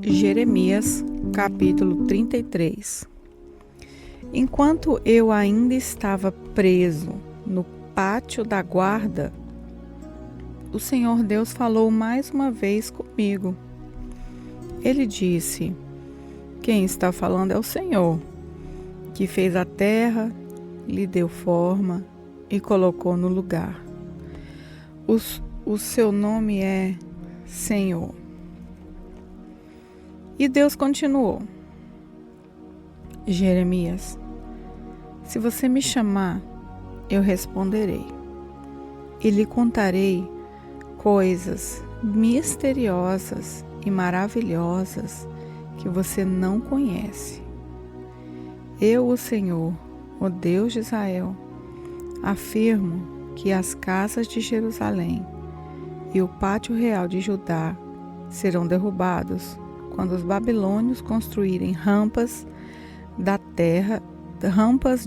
Jeremias, capítulo 33. Enquanto eu ainda estava preso no pátio da guarda, o Senhor Deus falou mais uma vez comigo. Ele disse: quem está falando é o Senhor, que fez a terra, lhe deu forma e colocou no lugar. O seu nome é Senhor. E Deus continuou: Jeremias, se você me chamar, eu responderei e lhe contarei coisas misteriosas e maravilhosas que você não conhece. Eu, o Senhor, o Deus de Israel, afirmo que as casas de Jerusalém e o pátio real de Judá serão derrubados quando os babilônios construírem rampas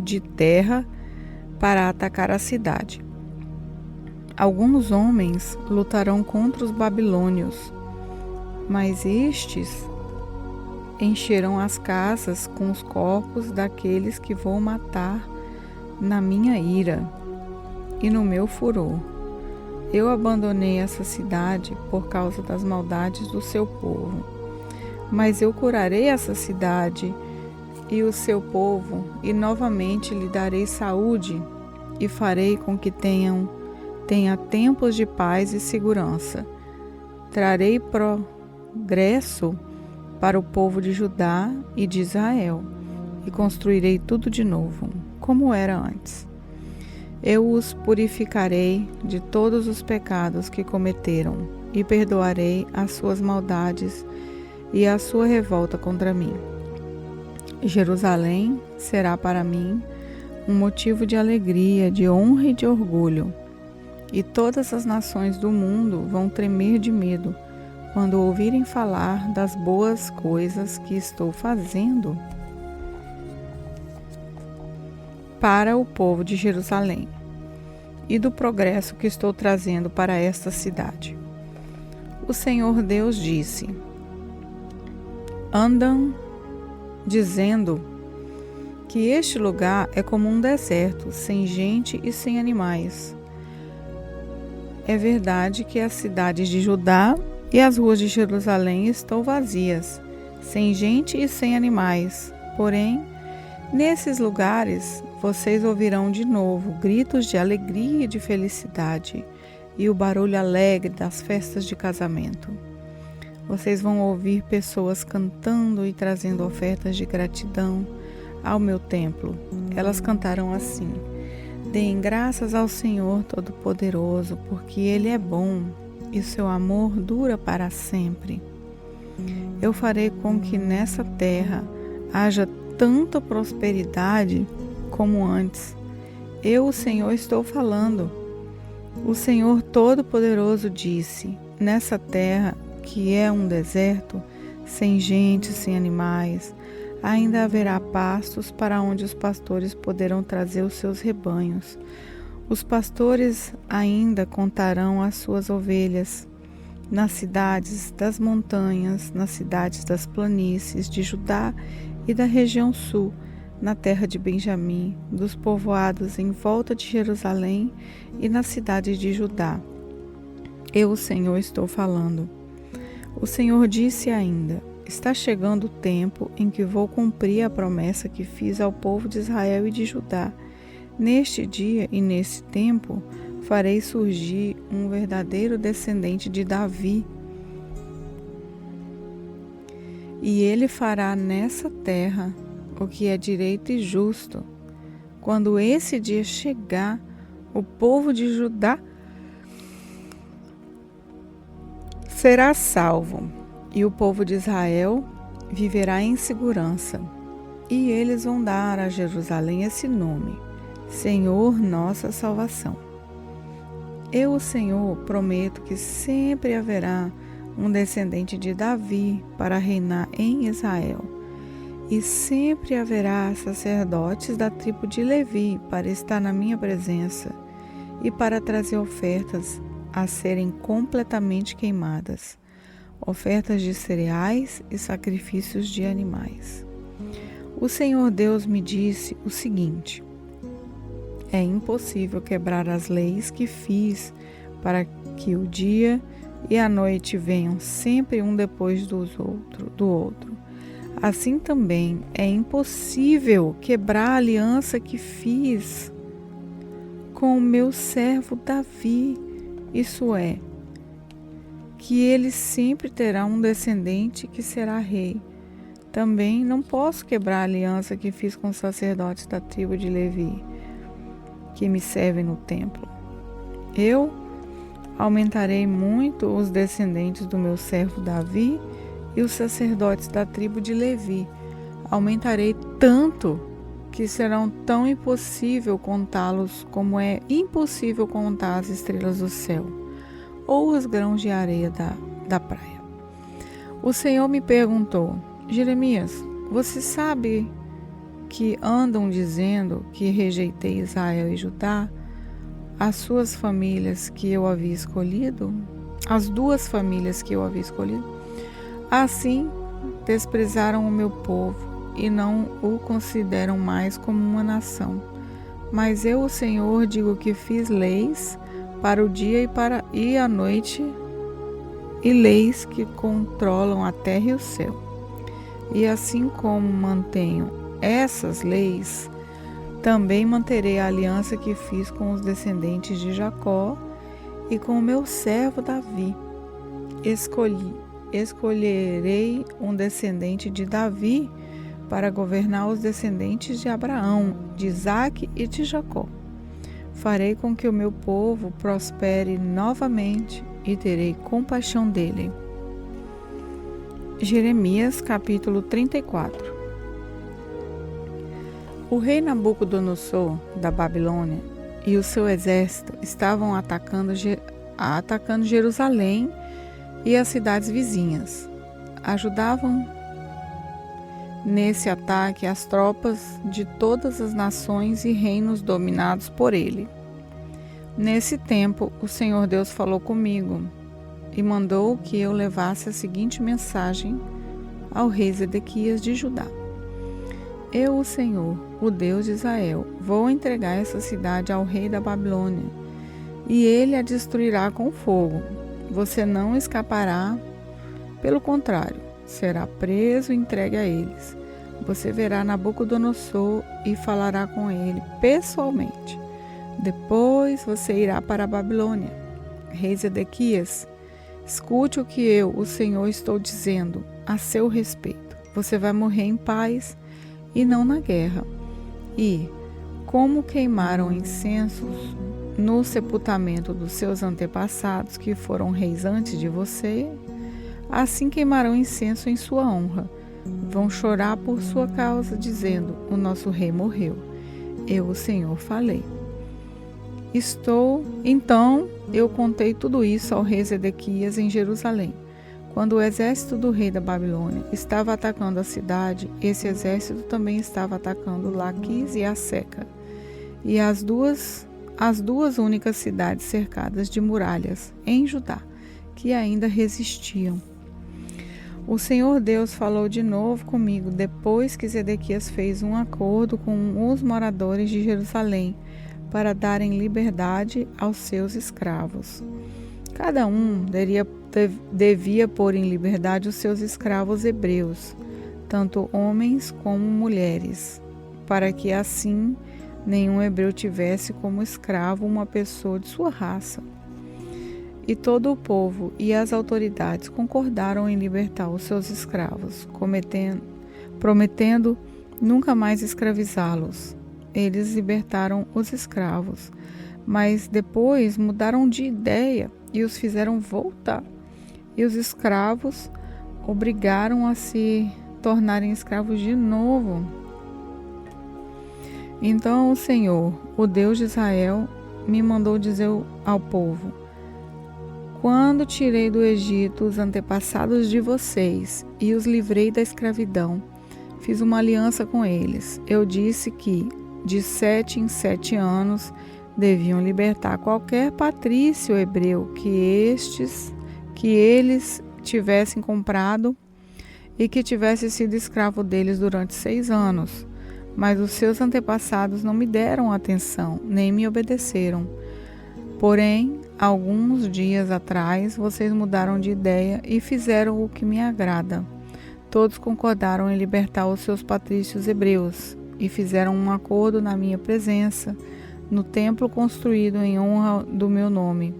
de terra para atacar a cidade. Alguns homens lutarão contra os babilônios, mas estes encherão as casas com os corpos daqueles que vou matar na minha ira e no meu furor. Eu abandonei essa cidade por causa das maldades do seu povo, mas eu curarei essa cidade e o seu povo, e novamente lhe darei saúde e farei com que tenha tempos de paz e segurança. Trarei progresso para o povo de Judá e de Israel, e construirei tudo de novo, como era antes. Eu os purificarei de todos os pecados que cometeram, e perdoarei as suas maldades e a sua revolta contra mim. Jerusalém será para mim um motivo de alegria, de honra e de orgulho, e todas as nações do mundo vão tremer de medo quando ouvirem falar das boas coisas que estou fazendo para o povo de Jerusalém e do progresso que estou trazendo para esta cidade. O Senhor Deus disse: andam dizendo que este lugar é como um deserto, sem gente e sem animais. É verdade que as cidades de Judá e as ruas de Jerusalém estão vazias, sem gente e sem animais. Porém, nesses lugares vocês ouvirão de novo gritos de alegria e de felicidade e o barulho alegre das festas de casamento. Vocês vão ouvir pessoas cantando e trazendo ofertas de gratidão ao meu templo. Elas cantarão assim: deem graças ao Senhor Todo-Poderoso, porque Ele é bom e seu amor dura para sempre. Eu farei com que nessa terra haja tanta prosperidade como antes. Eu, o Senhor, estou falando. O Senhor Todo-Poderoso disse: nessa terra, que é um deserto, sem gente, sem animais, ainda haverá pastos para onde os pastores poderão trazer os seus rebanhos. Os pastores ainda contarão as suas ovelhas nas cidades das montanhas, nas cidades das planícies de Judá e da região sul, na terra de Benjamim, dos povoados em volta de Jerusalém e nas cidades de Judá. Eu, o Senhor, estou falando. O Senhor disse ainda: está chegando o tempo em que vou cumprir a promessa que fiz ao povo de Israel e de Judá. Neste dia e nesse tempo farei surgir um verdadeiro descendente de Davi. E ele fará nessa terra o que é direito e justo. Quando esse dia chegar, o povo de Judá será salvo, e o povo de Israel viverá em segurança. E eles vão dar a Jerusalém esse nome: Senhor, nossa salvação. Eu, o Senhor, prometo que sempre haverá um descendente de Davi para reinar em Israel. E sempre haverá sacerdotes da tribo de Levi para estar na minha presença e para trazer ofertas a serem completamente queimadas. ofertas de cereais e sacrifícios de animais. O Senhor Deus me disse o seguinte: é impossível quebrar as leis que fiz para que o dia e a noite venham sempre um depois do outro. Assim também é impossível quebrar a aliança que fiz com o meu servo Davi, isso é, que ele sempre terá um descendente que será rei. Também não posso quebrar a aliança que fiz com os sacerdotes da tribo de Levi, que me servem no templo. Eu aumentarei muito os descendentes do meu servo Davi e os sacerdotes da tribo de Levi. Aumentarei tanto que serão tão impossível contá-los como é impossível contar as estrelas do céu ou os grãos de areia da praia. O Senhor me perguntou: Jeremias, você sabe que andam dizendo que rejeitei Israel e Judá, as suas famílias que eu havia escolhido, as duas famílias que eu havia escolhido? Assim, desprezaram o meu povo e não o consideram mais como uma nação. Mas eu, o Senhor, digo que fiz leis para o dia e a noite, e leis que controlam a terra e o céu. E assim como mantenho essas leis, também manterei a aliança que fiz com os descendentes de Jacó e com o meu servo Davi. Escolherei um descendente de Davi para governar os descendentes de Abraão, de Isaque e de Jacó. Farei com que o meu povo prospere novamente e terei compaixão dele. Jeremias capítulo 34. O rei Nabucodonosor da Babilônia e o seu exército estavam atacando Jerusalém e as cidades vizinhas. Ajudavam nesse ataque as tropas de todas as nações e reinos dominados por ele. Nesse tempo, o Senhor Deus falou comigo e mandou que eu levasse a seguinte mensagem ao rei Zedequias de Judá: Eu, o Senhor, o Deus de Israel, vou entregar essa cidade ao rei da Babilônia, e ele a destruirá com fogo. Você não escapará, pelo contrário, será preso e entregue a eles. Você verá Nabucodonosor e falará com ele pessoalmente. Depois você irá para a Babilônia. Rei Zedequias, escute o que eu, o Senhor, estou dizendo a seu respeito. Você vai morrer em paz e não na guerra. E, como queimaram incensos no sepultamento dos seus antepassados, que foram reis antes de você, assim queimarão incenso em sua honra. Vão chorar por sua causa, dizendo: o nosso rei morreu. Eu, o Senhor, falei. Então eu contei tudo isso ao rei Zedequias em Jerusalém. Quando o exército do rei da Babilônia estava atacando a cidade, esse exército também estava atacando Laquis e Aseca, e as duas únicas cidades cercadas de muralhas em Judá, que ainda resistiam. O Senhor Deus falou de novo comigo depois que Zedequias fez um acordo com os moradores de Jerusalém para darem liberdade aos seus escravos. Cada um devia pôr em liberdade os seus escravos hebreus, tanto homens como mulheres, para que assim nenhum hebreu tivesse como escravo uma pessoa de sua raça. E todo o povo e as autoridades concordaram em libertar os seus escravos, prometendo nunca mais escravizá-los. Eles libertaram os escravos, mas depois mudaram de ideia e os fizeram voltar. E os escravos obrigaram a se tornarem escravos de novo. Então o Senhor, o Deus de Israel, me mandou dizer ao povo: quando tirei do Egito os antepassados de vocês e os livrei da escravidão, fiz uma aliança com eles. Eu disse que, de 7 em 7 anos, deviam libertar qualquer patrício hebreu que eles tivessem comprado e que tivesse sido escravo deles durante 6 anos. Mas os seus antepassados não me deram atenção, nem me obedeceram. Porém, alguns dias atrás, vocês mudaram de ideia e fizeram o que me agrada. Todos concordaram em libertar os seus patrícios hebreus e fizeram um acordo na minha presença, no templo construído em honra do meu nome.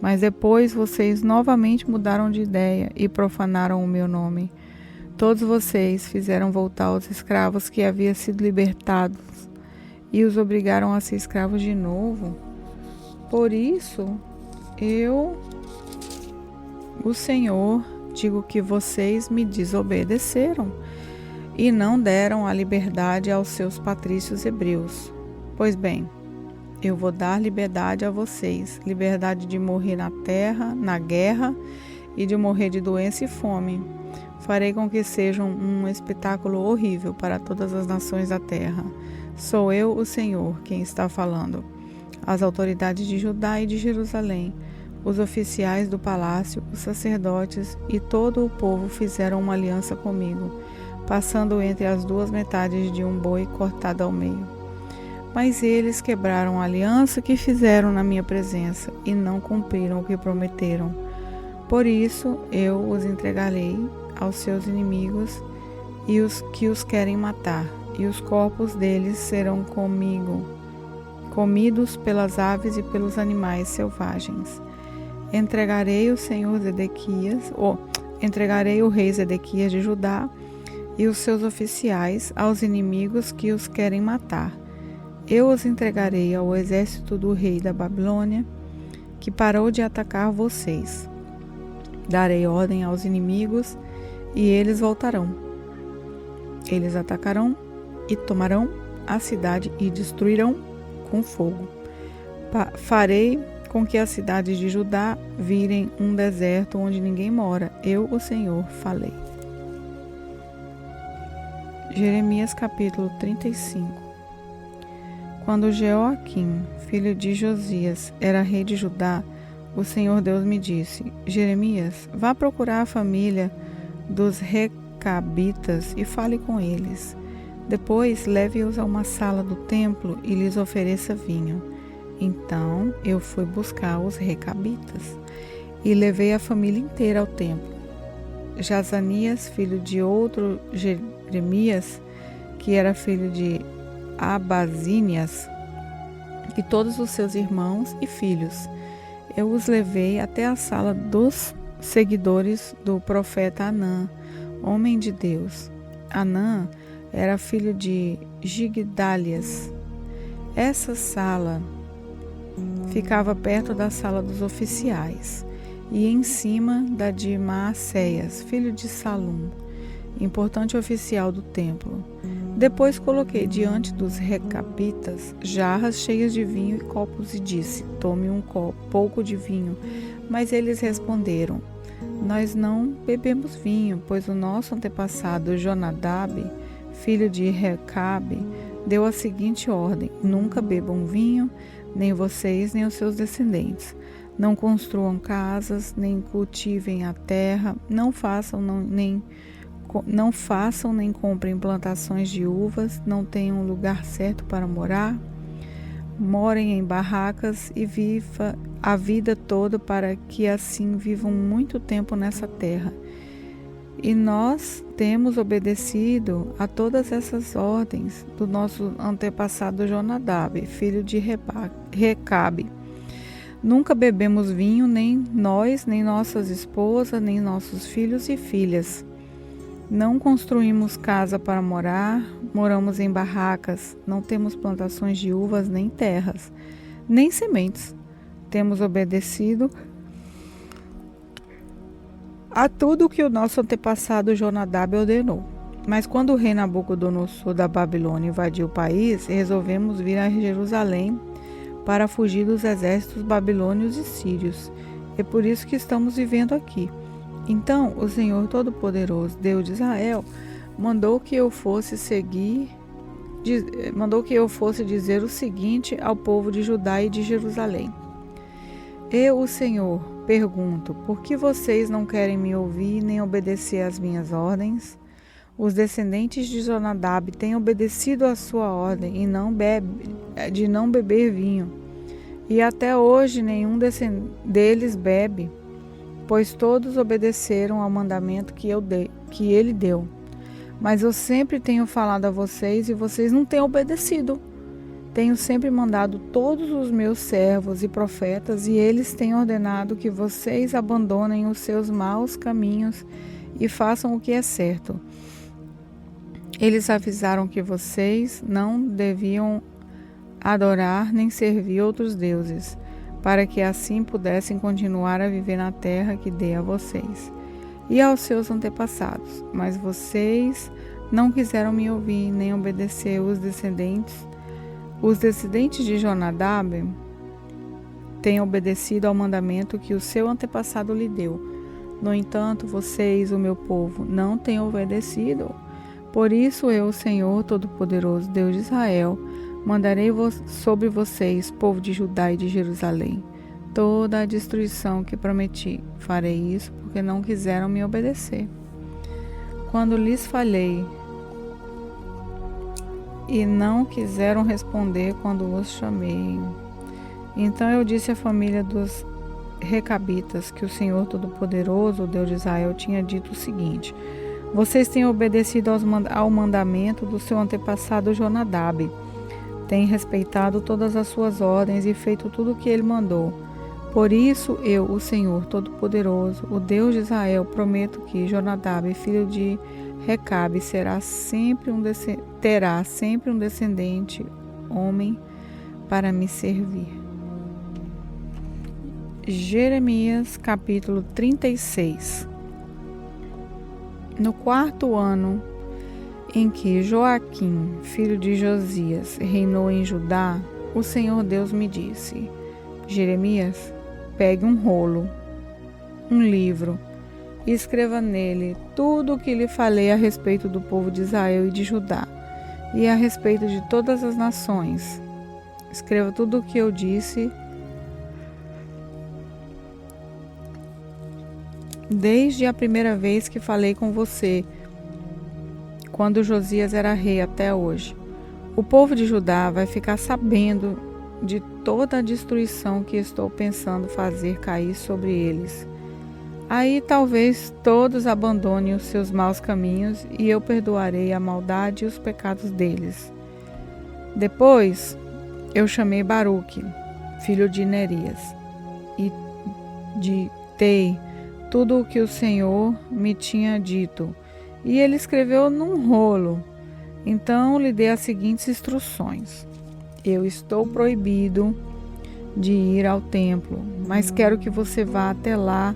Mas depois vocês novamente mudaram de ideia e profanaram o meu nome. Todos vocês fizeram voltar os escravos que haviam sido libertados e os obrigaram a ser escravos de novo. Por isso, eu, o Senhor, digo que vocês me desobedeceram e não deram a liberdade aos seus patrícios hebreus. Pois bem, eu vou dar liberdade a vocês, liberdade de morrer na terra, na guerra e de morrer de doença e fome. Farei com que sejam um espetáculo horrível para todas as nações da terra. Sou eu, o Senhor, quem está falando. As autoridades de Judá e de Jerusalém, os oficiais do palácio, os sacerdotes e todo o povo fizeram uma aliança comigo, passando entre as duas metades de um boi cortado ao meio. Mas eles quebraram a aliança que fizeram na minha presença e não cumpriram o que prometeram. Por isso eu os entregarei aos seus inimigos e os que os querem matar, e os corpos deles serão comidos pelas aves e pelos animais selvagens. Entregarei o rei Zedequias de Judá e os seus oficiais aos inimigos que os querem matar. Eu os entregarei ao exército do rei da Babilônia, que parou de atacar vocês. Darei ordem aos inimigos e eles voltarão. Eles atacarão e tomarão a cidade e destruirão com fogo. Farei com que as cidades de Judá virem um deserto onde ninguém mora. Eu, o Senhor, falei. Jeremias capítulo 35. Quando Jeoaquim, filho de Josias, era rei de Judá, o Senhor Deus me disse: Jeremias, vá procurar a família dos Recabitas e fale com eles. Depois leve-os a uma sala do templo e lhes ofereça vinho. Então eu fui buscar os Recabitas e levei a família inteira ao templo. Jazanias, filho de outro Jeremias, que era filho de Abazínias, e todos os seus irmãos e filhos. Eu os levei até a sala dos seguidores do profeta Anã, homem de Deus. Anã era filho de Gigdalias. Essa sala ficava perto da sala dos oficiais e em cima da de Maacéias, filho de Salum, importante oficial do templo. Depois coloquei diante dos Recabitas jarras cheias de vinho e copos e disse: tome pouco de vinho. Mas eles responderam: nós não bebemos vinho, pois o nosso antepassado Jonadab, filho de Recabe, deu a seguinte ordem: nunca bebam vinho, nem vocês nem os seus descendentes. Não construam casas, nem cultivem a terra, não façam nem comprem plantações de uvas, não tenham um lugar certo para morar, morem em barracas e viva a vida toda para que assim vivam muito tempo nessa terra. E nós temos obedecido a todas essas ordens do nosso antepassado Jonadab, filho de Recabe. Nunca bebemos vinho, nem nós, nem nossas esposas, nem nossos filhos e filhas. Não construímos casa para morar, moramos em barracas, não temos plantações de uvas nem terras, nem sementes. Temos obedecido a tudo que o nosso antepassado Jonadab ordenou. Mas quando o rei Nabucodonosor da Babilônia invadiu o país, resolvemos vir a Jerusalém para fugir dos exércitos babilônios e sírios. É por isso que estamos vivendo aqui. Então o Senhor Todo-Poderoso, Deus de Israel, mandou que eu fosse dizer o seguinte ao povo de Judá e de Jerusalém: Eu, o Senhor, pergunto: por que vocês não querem me ouvir nem obedecer às minhas ordens? Os descendentes de Jonadab têm obedecido à sua ordem de não beber vinho. E até hoje nenhum deles bebe, pois todos obedeceram ao mandamento que ele deu. Mas eu sempre tenho falado a vocês e vocês não têm obedecido. Tenho sempre mandado todos os meus servos e profetas e eles têm ordenado que vocês abandonem os seus maus caminhos e façam o que é certo. Eles avisaram que vocês não deviam adorar nem servir outros deuses, para que assim pudessem continuar a viver na terra que dei a vocês e aos seus antepassados. Mas vocês não quiseram me ouvir nem obedecer. Os descendentes de Jonadab têm obedecido ao mandamento que o seu antepassado lhe deu. No entanto, vocês, o meu povo, não têm obedecido. Por isso eu, o Senhor Todo-Poderoso, Deus de Israel, mandarei sobre vocês, povo de Judá e de Jerusalém, toda a destruição que prometi. Farei isso porque não quiseram me obedecer. Quando lhes falei e não quiseram responder quando os chamei. Então eu disse à família dos Recabitas que o Senhor Todo-Poderoso, o Deus de Israel, tinha dito o seguinte: vocês têm obedecido ao mandamento do seu antepassado Jonadab, têm respeitado todas as suas ordens e feito tudo o que ele mandou. Por isso eu, o Senhor Todo-Poderoso, o Deus de Israel, prometo que Jonadab, filho de Recabe, terá sempre um descendente, homem, para me servir. Jeremias, capítulo 36. No 4º ano em que Joaquim, filho de Josias, reinou em Judá, o Senhor Deus me disse: Jeremias, pegue um rolo, um livro, e escreva nele tudo o que lhe falei a respeito do povo de Israel e de Judá, e a respeito de todas as nações. Escreva tudo o que eu disse desde a primeira vez que falei com você, quando Josias era rei, até hoje. O povo de Judá vai ficar sabendo de toda a destruição que estou pensando fazer cair sobre eles. Aí talvez todos abandonem os seus maus caminhos e eu perdoarei a maldade e os pecados deles. Depois eu chamei Baruque, filho de Nerias, e ditei tudo o que o Senhor me tinha dito, e ele escreveu num rolo. Então lhe dei as seguintes instruções: eu estou proibido de ir ao templo, mas quero que você vá até lá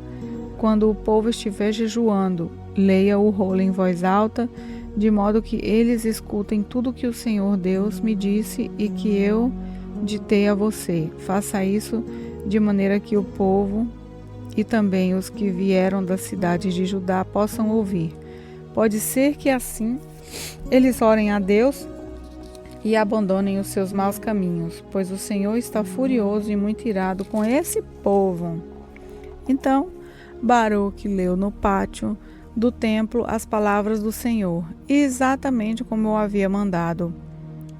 quando o povo estiver jejuando. Leia o rolo em voz alta, de modo que eles escutem tudo que o Senhor Deus me disse e que eu ditei a você. Faça isso de maneira que o povo e também os que vieram das cidades de Judá possam ouvir. Pode ser que assim eles orem a Deus e abandonem os seus maus caminhos, pois o Senhor está furioso e muito irado com esse povo. Então Baruque leu no pátio do templo as palavras do Senhor, exatamente como eu havia mandado.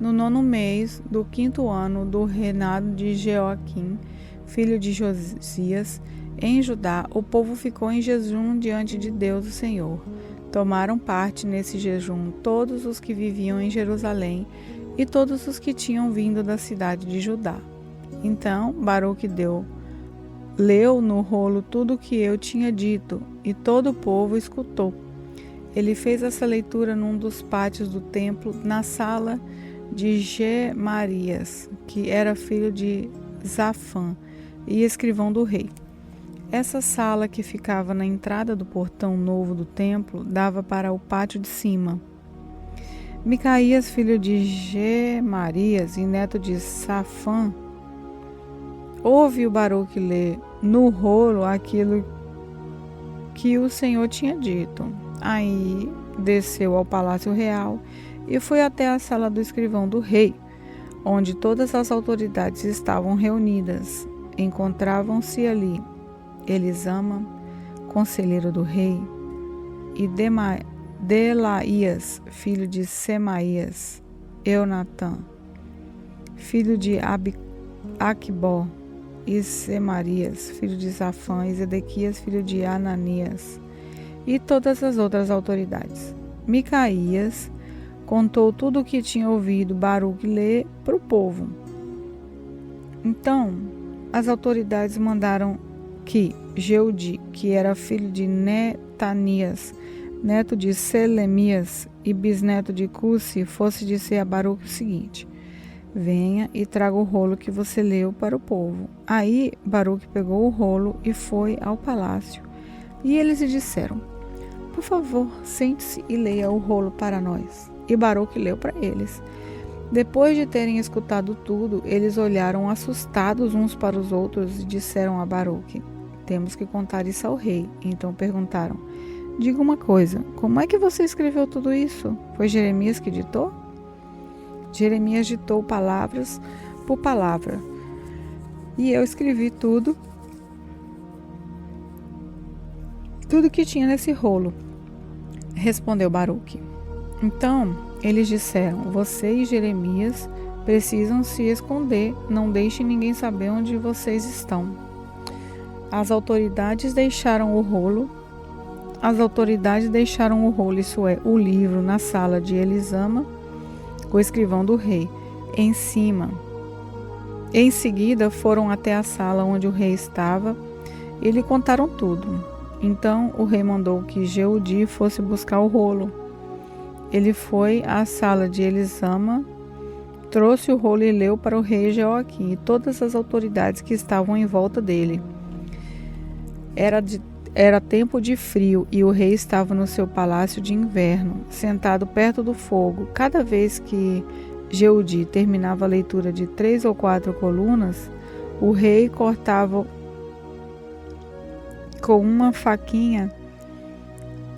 No 9º mês do 5º ano do reinado de Joaquim, filho de Josias, em Judá, o povo ficou em jejum diante de Deus, o Senhor. Tomaram parte nesse jejum todos os que viviam em Jerusalém e todos os que tinham vindo da cidade de Judá. Então Baruque leu no rolo tudo o que eu tinha dito, e todo o povo escutou. Ele fez essa leitura num dos pátios do templo, na sala de Gemarias, que era filho de Zafã e escrivão do rei. Essa sala, que ficava na entrada do portão novo do templo, dava para o pátio de cima. Micaías, filho de Gemarias e neto de Safã, ouve o Baruque ler no rolo aquilo que o Senhor tinha dito. Aí desceu ao palácio real e foi até a sala do escrivão do rei, onde todas as autoridades estavam reunidas. Encontravam-se ali Elisama, conselheiro do rei, e Delaías, filho de Semaías, Eunatã, filho de Aquibó, e Semarias, filho de Safã, e Zedequias, filho de Ananias, e todas as outras autoridades. Micaías contou tudo o que tinha ouvido Baruque ler para o povo. Então, as autoridades mandaram que Jeudi, que era filho de Netanias, neto de Selemias e bisneto de Cusi, fosse dizer a Baruque o seguinte: venha e traga o rolo que você leu para o povo. Aí Baruque pegou o rolo e foi ao palácio. E eles lhe disseram: por favor, sente-se e leia o rolo para nós. E Baruque leu para eles. Depois de terem escutado tudo, eles olharam assustados uns para os outros e disseram a Baruque: temos que contar isso ao rei. Então perguntaram: diga uma coisa, como é que você escreveu tudo isso? Foi Jeremias que ditou? Jeremias ditou palavras por palavra, e eu escrevi tudo que tinha nesse rolo, respondeu Baruque. Então eles disseram: você e Jeremias precisam se esconder, não deixe ninguém saber onde vocês estão. As autoridades deixaram o rolo, isso é, o livro, na sala de Elisama, o escrivão do rei, em cima. Em seguida foram até a sala onde o rei estava e lhe contaram tudo. Então o rei mandou que Jeudi fosse buscar o rolo. Ele foi à sala de Elisama, trouxe o rolo e leu para o rei Jeoaquim e todas as autoridades que estavam em volta dele. Era tempo de frio e o rei estava no seu palácio de inverno, sentado perto do fogo. Cada vez que Jeudi terminava a leitura de 3 ou 4 colunas, o rei cortava com uma faquinha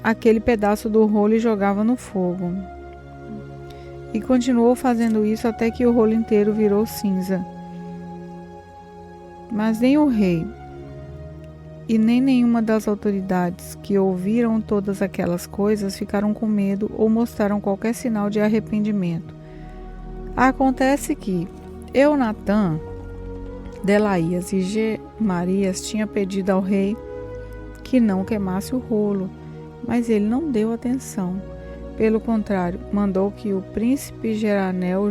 aquele pedaço do rolo e jogava no fogo. E continuou fazendo isso até que o rolo inteiro virou cinza. Mas nem o rei e nem nenhuma das autoridades que ouviram todas aquelas coisas ficaram com medo ou mostraram qualquer sinal de arrependimento. Acontece que Eunatã, Delaías e Gemarias tinham pedido ao rei que não queimasse o rolo, mas ele não deu atenção. Pelo contrário, mandou que o príncipe Jeramel,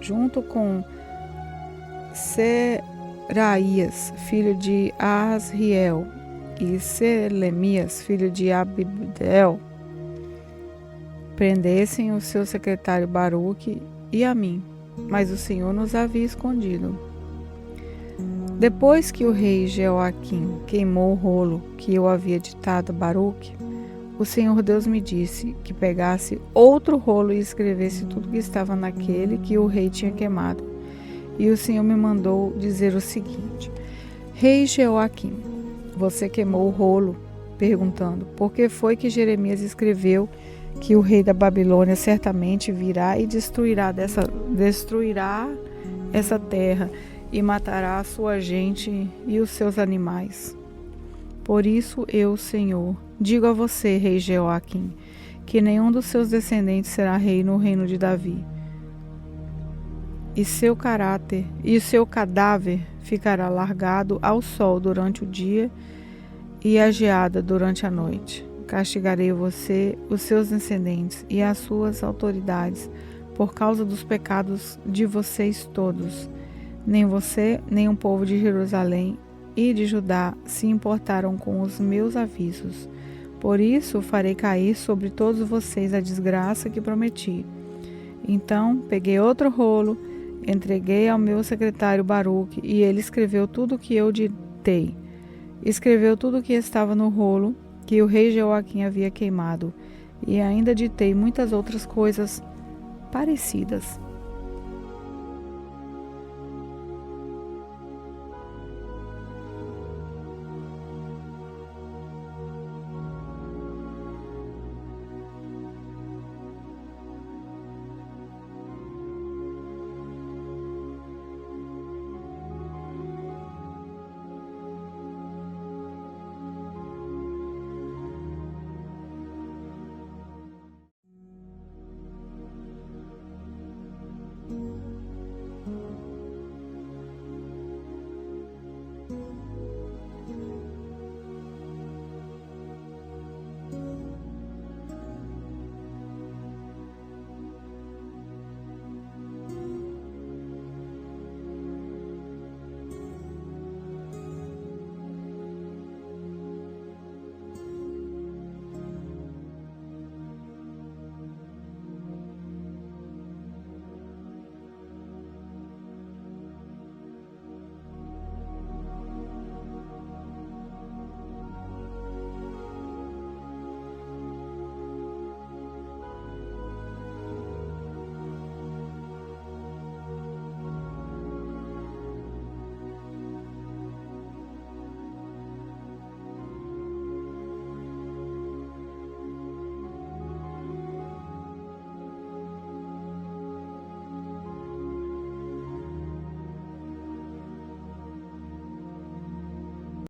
junto com Seraías, filho de Asriel, e Selemias, filho de Abdel, prendessem o seu secretário Baruque e a mim, mas o Senhor nos havia escondido. Depois que o rei Jeoaquim queimou o rolo que eu havia ditado a Baruque, o Senhor Deus me disse que pegasse outro rolo e escrevesse tudo que estava naquele que o rei tinha queimado. E o Senhor me mandou dizer o seguinte: Rei Jeoaquim, você queimou o rolo, perguntando: por que foi que Jeremias escreveu que o rei da Babilônia certamente virá e destruirá essa terra e matará a sua gente e os seus animais? Por isso eu, Senhor, digo a você, rei Jeoaquim, que nenhum dos seus descendentes será rei no reino de Davi. E seu cadáver ficará largado ao sol durante o dia e à geada durante a noite. Castigarei você, os seus descendentes e as suas autoridades por causa dos pecados de vocês todos. Nem você, nem o povo de Jerusalém e de Judá se importaram com os meus avisos. Por isso farei cair sobre todos vocês a desgraça que prometi. Então peguei outro rolo, entreguei ao meu secretário Baruque, e ele escreveu tudo o que eu ditei. Escreveu tudo o que estava no rolo que o rei Jeoaquim havia queimado, e ainda ditei muitas outras coisas parecidas.